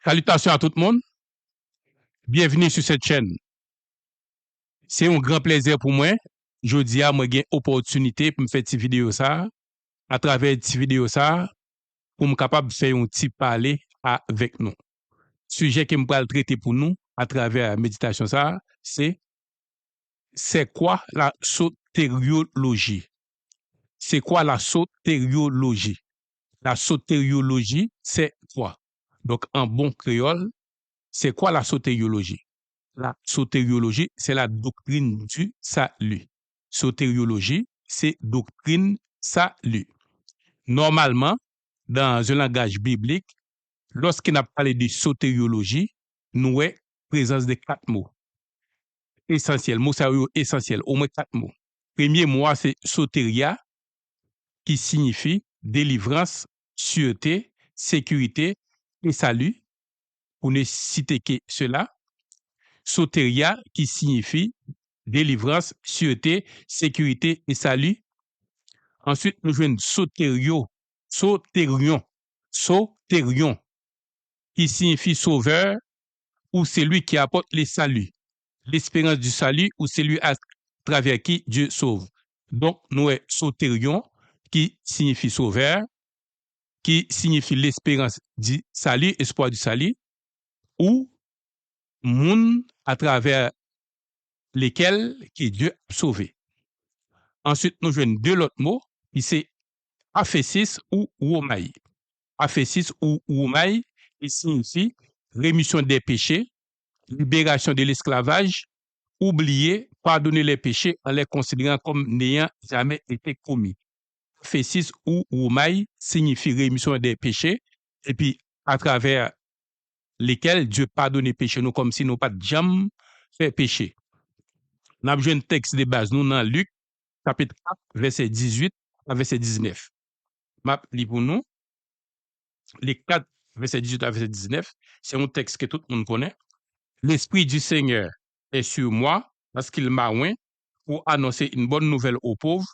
Salutations à tout le monde. Bienvenue sur cette chaîne. C'est un grand plaisir pour moi. Je dis à moi, j'ai une opportunité pour me faire cette vidéo ça. À travers cette vidéo ça, pour me capable de faire un petit parler avec nous. Sujet que je vais traiter pour nous à travers la méditation ça, c'est quoi la sotériologie? C'est quoi la sotériologie? La sotériologie, c'est quoi? Donc, en bon créole, c'est quoi la sotériologie? La sotériologie, c'est la doctrine du salut. Sotériologie, c'est doctrine salut. Normalement, dans un langage biblique, lorsqu'on a parlé de sotériologie, nous avons présence de 4 mots. Essentiel, mot sérieux essentiel, au moins 4 mots. Premier mot, c'est sotéria, qui signifie délivrance, sûreté, sécurité et salut. Pour ne citer que cela. Sotéria, qui signifie délivrance, sûreté, sécurité et salut. Ensuite, nous jouons sotérion, qui signifie sauveur ou celui qui apporte le salut. L'espérance du salut ou celui à travers qui Dieu sauve. Donc, nous avons sotérion, qui signifie sauveur, qui signifie l'espérance du salut, espoir du salut, ou moun à travers lesquels qui Dieu a sauvé. Ensuite, nous jouons deux autres mots, qui c'est aphésis ou ouomai. Aphésis ou ouomai, qui signifie rémission des péchés, libération de l'esclavage, oublier, pardonner les péchés en les considérant comme n'ayant jamais été commis. Aphésis ou ouomai signifie rémission des péchés, et puis à travers lesquels Dieu pardonne les péchés, nous comme si nous pas jamais fait péché. Nous avons un texte de base, nous dans Luc, chapitre 4, verset 18 à verset 19. M'a lis pour nous. Les 4, verset 18 à verset 19, c'est un texte que tout le monde connaît. L'Esprit du Seigneur est sur moi parce qu'il m'a oint pour annoncer une bonne nouvelle aux pauvres.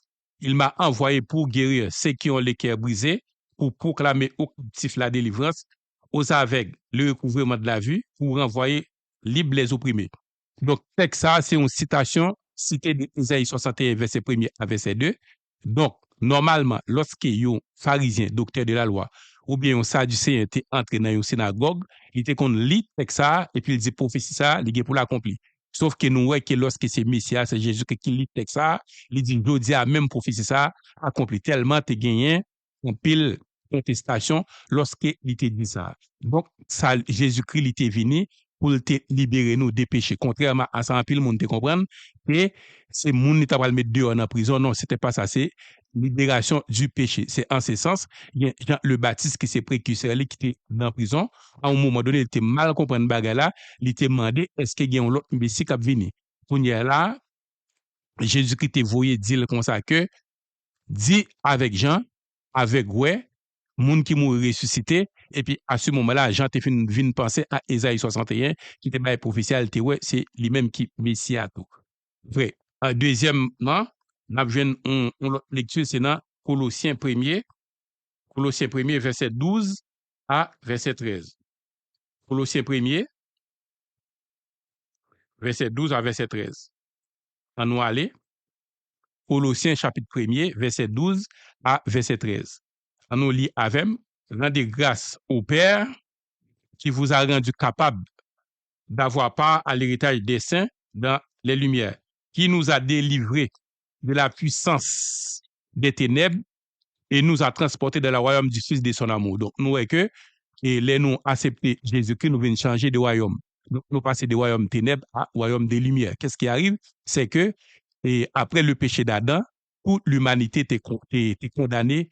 Il m'a envoyé pour guérir ceux qui ont les cœurs brisés, pour proclamer aux captifs la délivrance, aux aveugles le recouvrement de la vue, pour renvoyer libres les opprimés. Donc, texte ça, c'est une citation citée d'Ésaïe 61, verset 1 à verset 2. Donc, normalement, lorsque un pharisien, docteur de la loi, ou bien un sadducéen était entré dans une synagogue, il était qu'on lit texte ça, et puis il dit prophétie ça, il est pour l'accomplir. Sauf que nous voyons que lorsque c'est Messie, c'est Jésus qui lit texte ça, il dit, je dis à même prophétie ça, accompli tellement te gagné, en pile contestation, lorsqu'il était dit ça. Donc, ça, Jésus-Christ, il était venu pour te libérer nous des péchés. Contrairement à ça, en pile, le monde te comprendre, et c'est monde qui t'a pas le mettre dehors en prison. Non, c'était pas ça, c'est libération du péché. C'est en ce sens, Jean le Baptiste qui s'est précurseur, qui était dans la prison, à un moment donné, il était mal comprendre bagarre là, il était demandé, est-ce qu'il y a un autre messie qui a venu? Pour y aller là, Jésus-Christ te voyé dire comme ça que, dit avec Jean, avec ouais, monde qui mourit ressuscité, et puis à ce moment-là, Jean te vient penser à Ésaïe 61, qui était mal prophétial, ouais, c'est lui-même qui messie à tout. Vrai. Deuxièmement, nous avons une lecture, c'est dans Colossiens 1er, verset 12 à verset 13. Colossiens 1er, verset 12 à verset 13. On nous aller. Colossiens chapitre 1er, verset 12 à verset 13. On nous lit avec, rendez grâce au Père qui vous a rendu capable d'avoir part à l'héritage des saints dans les lumières, qui nous a délivrés de la puissance des ténèbres et nous a transportés dans le royaume du Fils de son amour. Donc, nous voyons que les nous accepter Jésus-Christ, nous venons changer de royaume. Donc, nous passons du royaume ténèbres à royaume des lumières. Qu'est-ce qui arrive? C'est que, après le péché d'Adam, toute l'humanité était condamnée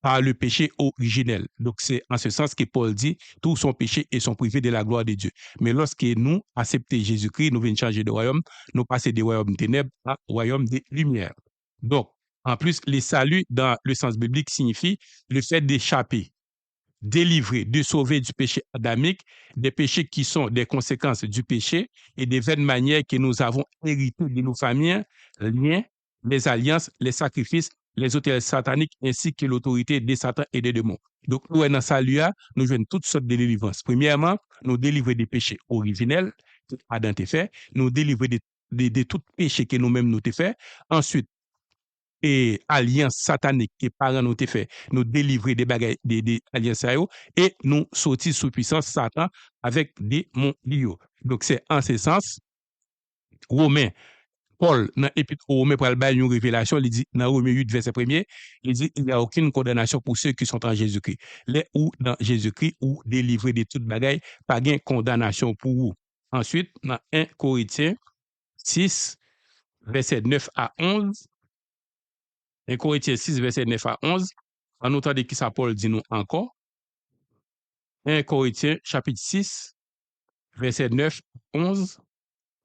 par le péché originel. Donc, c'est en ce sens que Paul dit, tous sont péchés et sont privés de la gloire de Dieu. Mais lorsque nous acceptons Jésus-Christ, nous venons changer de royaume, nous passons du royaume ténèbres à royaume des lumières. Donc, en plus, le salut dans le sens biblique signifie le fait d'échapper, délivrer, de sauver du péché adamique, des péchés qui sont des conséquences du péché et des vaines manières que nous avons héritées de nos familles, liens, les alliances, les sacrifices, les autels sataniques ainsi que l'autorité des satans et des démons. Donc, nous, dans salut, nous jouons toutes sortes de délivrances. Premièrement, nous délivrer des péchés originels, que Adam t'a fait, nous délivrer de tout péché que nous-mêmes nous t'a fait. Ensuite, et alliance satanique que parents nous t'a fait, nous délivrer des bagages, des alliances à eux, et nous sortir sous puissance Satan avec des démons. Donc, c'est en ce sens, Romain, Paul, dans l'Épître aux Romains, pour le une révélation, il dit, dans Romains 8, verset 1er, il dit, il n'y a aucune condamnation pour ceux qui sont en Jésus-Christ. Les ou dans Jésus-Christ, ou délivrés de toute bagaille, pas de condamnation pour vous. Ensuite, dans 1 Corinthiens 6, verset 9 à 11, 1 Corinthiens 6, verset 9 à 11, en entendant qui ça Paul dit nous encore. 1 Corinthiens, chapitre 6, verset 9 à 11.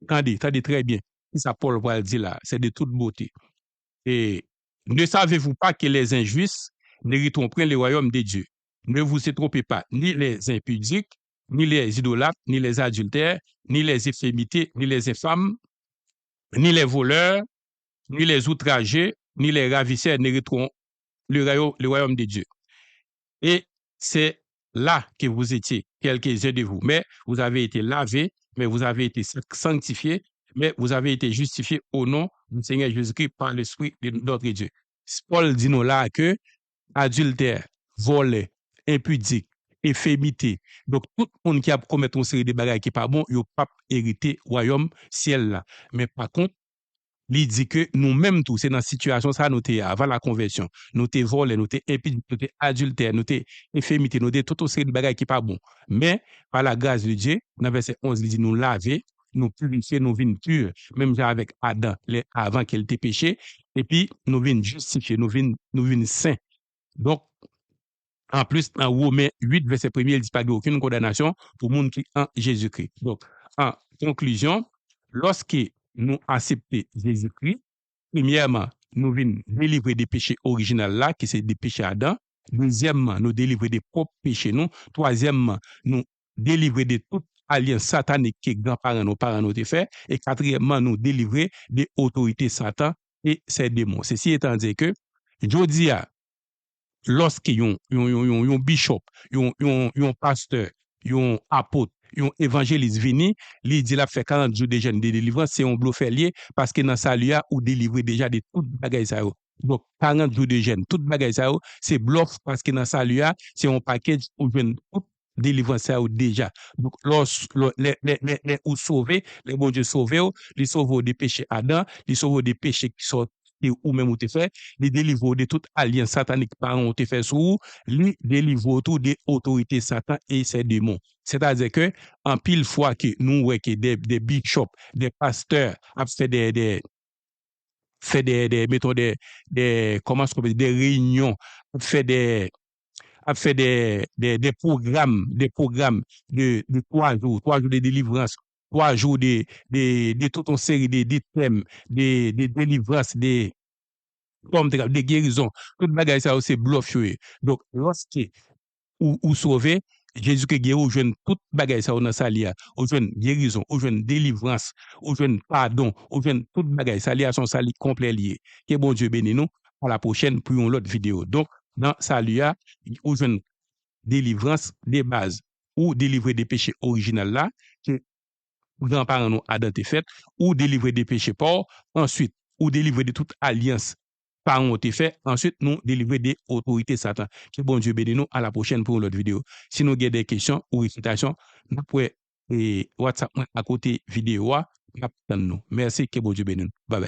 Attendez très bien. Qui ça Paul va dire là, c'est de toute beauté. Et ne savez-vous pas que les injustes n'hériteront point le royaume de Dieu? Ne vous y trompez pas, ni les impudiques, ni les idolâtres, ni les adultères, ni les effémités, ni les infâmes, ni les voleurs, ni les outragés, ni les ravisseurs n'hériteront le royaume de Dieu. Et c'est là que vous étiez, quelques-uns de vous. Mais vous avez été lavés, mais vous avez été sanctifiés, mais vous avez été justifiés au nom du Seigneur Jésus-Christ par l'Esprit de notre Dieu. Paul dit nous là que adultère, volé, impudique, infémité. Donc, tout le monde qui a commis une série de bagages qui n'est pas bon, il n'a pas hérité royaume ciel là. Mais par contre, il dit que nous-mêmes tous, c'est dans la situation ça nous t'es avant la conversion, nous t'es volé, nous t'es impudique, nous t'es adultère, nous t'es infémité, nous t'es toute une série de bagages qui n'est pas bon. Mais par la grâce de Dieu, dans verset 11, il dit nous laver, nous purifier, nous venir purs, même avec Adam, avant qu'il ait péché, et puis nous venir justifier, nous venir saints. Donc, en plus, dans Romains 8, verset 1er, il dit pas aucune condamnation pour le monde qui est en Jésus-Christ. Donc, en conclusion, lorsque nous acceptons Jésus-Christ, premièrement, nous venons délivrer des péchés originaux là, qui c'est des péchés Adam. Deuxièmement, nous délivrer des propres péchés nous. Troisièmement, nous délivrer de toute alliance satanique que grands-parents, nos parents nous ont fait. Et quatrièmement, nous délivrer des autorités Satan et ses démons. Ceci étant dit que, je dis à lorsque yon bishop, yon pasteur, yon apôtre, yon évangéliste vini, li dit la fait 40 jours de jeûne de délivrance, c'est un bluff lié parce que dans ça lui a ou délivré déjà de toute bagaille ça. Donc 40 jours de jeûne, toute bagaille ça c'est bluff parce que dans ça lui a c'est un package ou jeune toute délivrance ça déjà. Donc les ou sauver, les bon Dieu sauver, les sauver des péchés Adam, les sauver des péchés qui sont ou même ou te fait, les délivrer de toute alliance satanique par on te fait sous, les délivrer tout des autorités Satan et ses démons. C'est-à-dire que, en pile fois que nous, ouais, que des bishops, des pasteurs, a fait mettons comment se des réunions, a fait des programmes de 3 jours de délivrance, 3 jours de toute une série de thèmes, de délivrance, comme des guérisons. Tout le bagage ça c'est bluff. Donc, lorsque ou sauver, Jésus qui guérit, ou jeune toute bagage ça dans sa lia, ou jeune guérison, ou jeune délivrance, ou jeune pardon, ou jeune toute bagage ça lia son sali complet lié. Que bon Dieu bénisse nous. À la prochaine pour une autre vidéo. Donc, dans sa lia, ou jeune délivrance des bases, ou délivrer des péchés originaux là, que grands-parents nous Adam te fait, ou délivrer des péchés pauvres, ensuite, ou délivrer de toute alliance par on te fait, ensuite nous délivrer des autorités Satan. Que bon Dieu bénisse nous. À la prochaine pour une autre vidéo. Si nous avons des questions ou récitations, nous pouvons WhatsApp à côté vidéo. Merci, que bon Dieu bénisse nous. Bye bye.